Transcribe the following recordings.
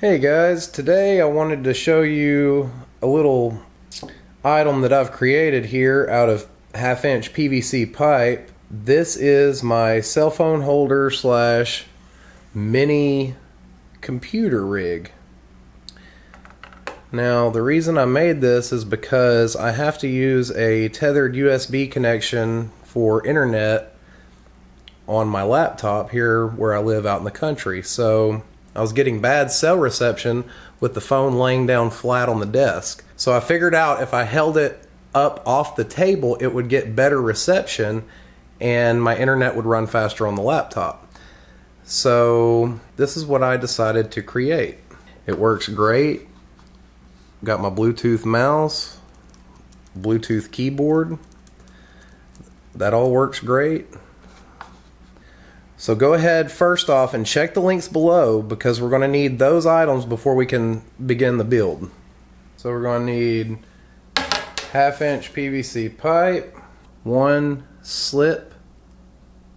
Hey guys, today I wanted to show you a little item that I've created here out of 1/2-inch PVC pipe. This is my cell phone holder slash mini computer rig. Now the reason I made this is because I have to use a tethered USB connection for internet on my laptop here where I live out in the country. So I was getting bad cell reception with the phone laying down flat on the desk. So I figured out if I held it up off the table, it would get better reception and my internet would run faster on the laptop. So this is what I decided to create. It works great. Got my Bluetooth mouse, Bluetooth keyboard. That all works great. So go ahead first off and check the links below because we're going to need those items before we can begin the build. So we're going to need 1/2-inch PVC pipe, one slip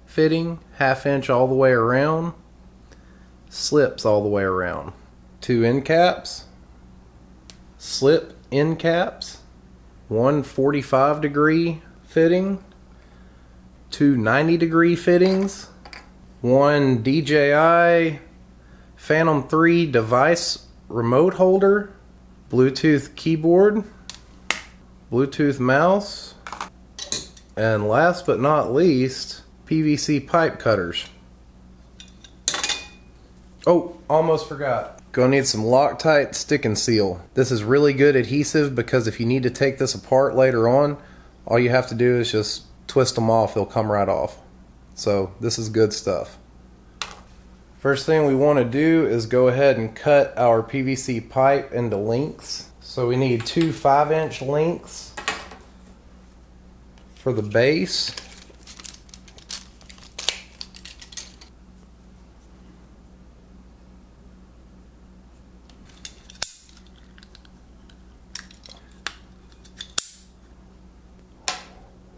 fitting, 1/2 inch all the way around, slips all the way around, 2 end caps, slip end caps, one 45-degree fitting, 2 90-degree fittings, one DJI Phantom 3 device remote holder, Bluetooth keyboard, Bluetooth mouse, and last but not least, PVC pipe cutters. Oh, almost forgot. Gonna need some Loctite stick and seal. This is really good adhesive because if you need to take this apart later on, all you have to do is just twist them off, they'll come right off. So this is good stuff. First thing we want to do is go ahead and cut our PVC pipe into lengths. So we need 2 5-inch lengths for the base.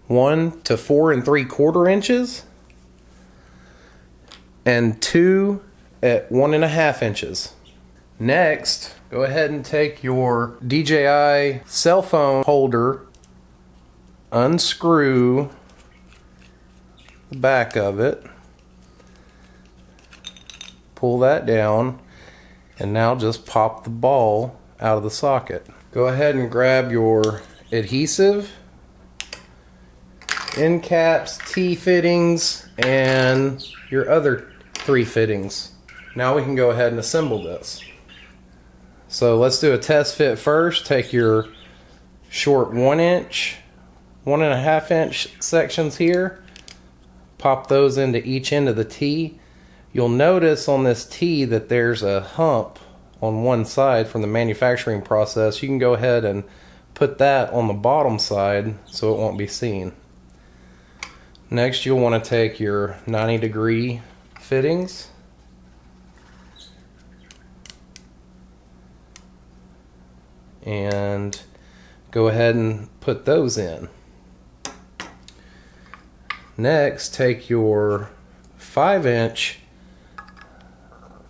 One to 4 3/4 inches. And 2 at 1 1/2 inches. Next, go ahead and take your DJI cell phone holder, unscrew the back of it, pull that down, and now just pop the ball out of the socket. Go ahead and grab your adhesive, end caps, T-fittings, and your other 3 fittings. Now we can go ahead and assemble this. So let's do a test fit first. Take your short 1 inch, 1 1/2 inch sections here, pop those into each end of the T. You'll notice on this T that there's a hump on one side from the manufacturing process. You can go ahead and put that on the bottom side so it won't be seen. Next, you'll want to take your 90-degree fittings, and go ahead and put those in. Next, take your 5-inch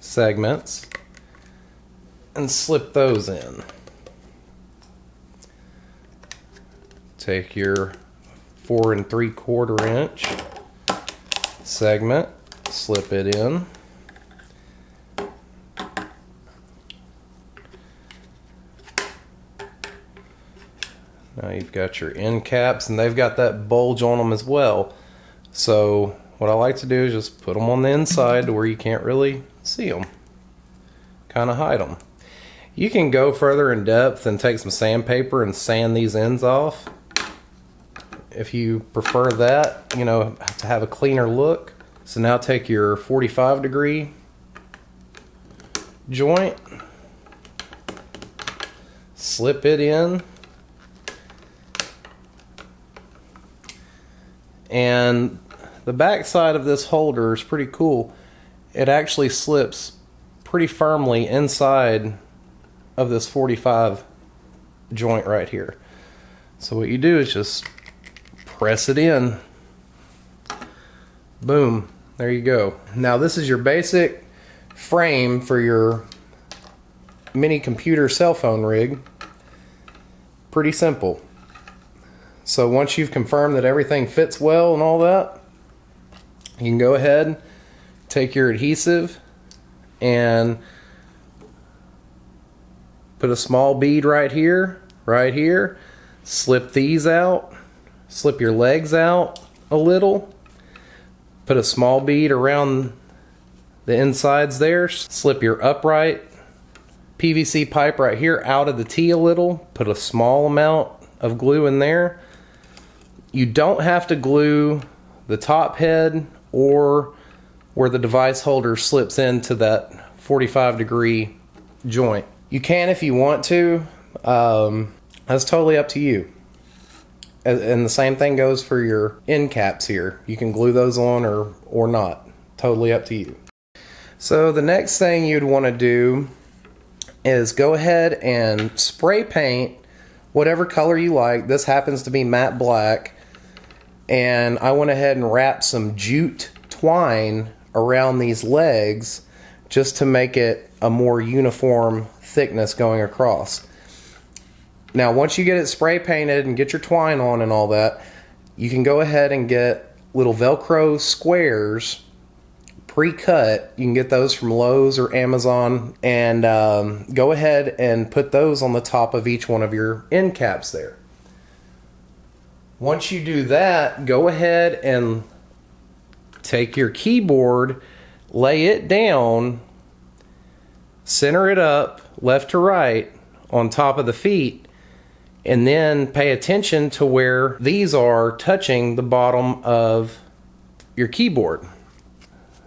segments and slip those in. Take your 4 3/4 inch segment, slip it in. Now you've got your end caps, and they've got that bulge on them as well. So what I like to do is just put them on the inside to where you can't really see them. Kind of hide them. You can go further in depth and take some sandpaper and sand these ends off if you prefer that, you know, to have a cleaner look. So now take your 45-degree joint, slip it in, and the back side of this holder is pretty cool. It actually slips pretty firmly inside of this 45 joint right here. So what you do is just press it in. Boom. There you go. Now this is your basic frame for your mini computer cell phone rig. Pretty simple. So once you've confirmed that everything fits well and all that, you can go ahead, take your adhesive and put a small bead right here, slip these out, slip your legs out a little, put a small bead around the insides there, slip your upright PVC pipe right here out of the T a little, put a small amount of glue in there. You don't have to glue the top head or where the device holder slips into that 45-degree joint. You can if you want to. That's totally up to you. And the same thing goes for your end caps here. You can glue those on or not. Totally up to you. So the next thing you'd want to do is go ahead and spray paint whatever color you like. This happens to be matte black. And I went ahead and wrapped some jute twine around these legs just to make it a more uniform thickness going across. Now once you get it spray painted and get your twine on and all that, you can go ahead and get little Velcro squares pre-cut. You can get those from Lowe's or Amazon, and go ahead and put those on the top of each one of your end caps there. Once you do that, go ahead and take your keyboard, lay it down, center it up left to right on top of the feet, and then pay attention to where these are touching the bottom of your keyboard.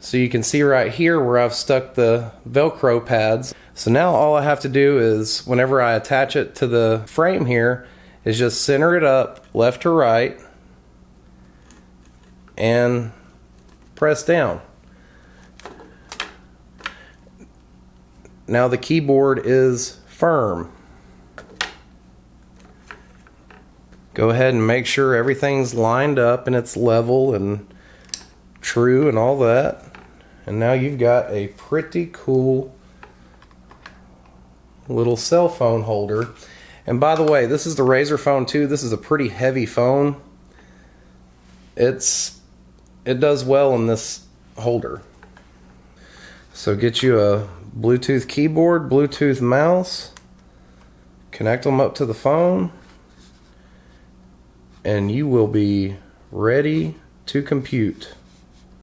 So you can see right here where I've stuck the Velcro pads. So now all I have to do is, whenever I attach it to the frame here, is just center it up left to right and press down. Now the keyboard is firm. Go ahead and make sure everything's lined up and it's level and true and all that. And now you've got a pretty cool little cell phone holder. And by the way, this is the Razr phone 2. This is a pretty heavy phone. It does well in this holder. So get you a Bluetooth keyboard, Bluetooth mouse, connect them up to the phone, and you will be ready to compute.